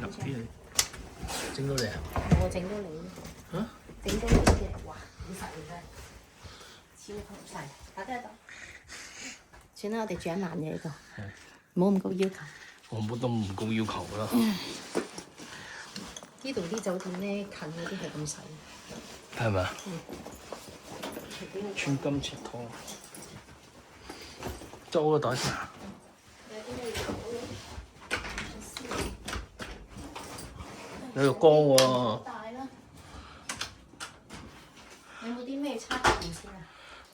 立啲嚟，整到你啊！我整到你。嚇？整到你嘅，哇！好實嚟嘅，超級細，打得到。算啦，我哋住一晚嘅呢度，唔好咁高要求。我冇都唔高要求啦。呢度啲酒店咧近嗰啲係咁細。係咪啊？穿金切拖，周都打先。有浴缸喎。大啦。有冇啲咩差別先啊？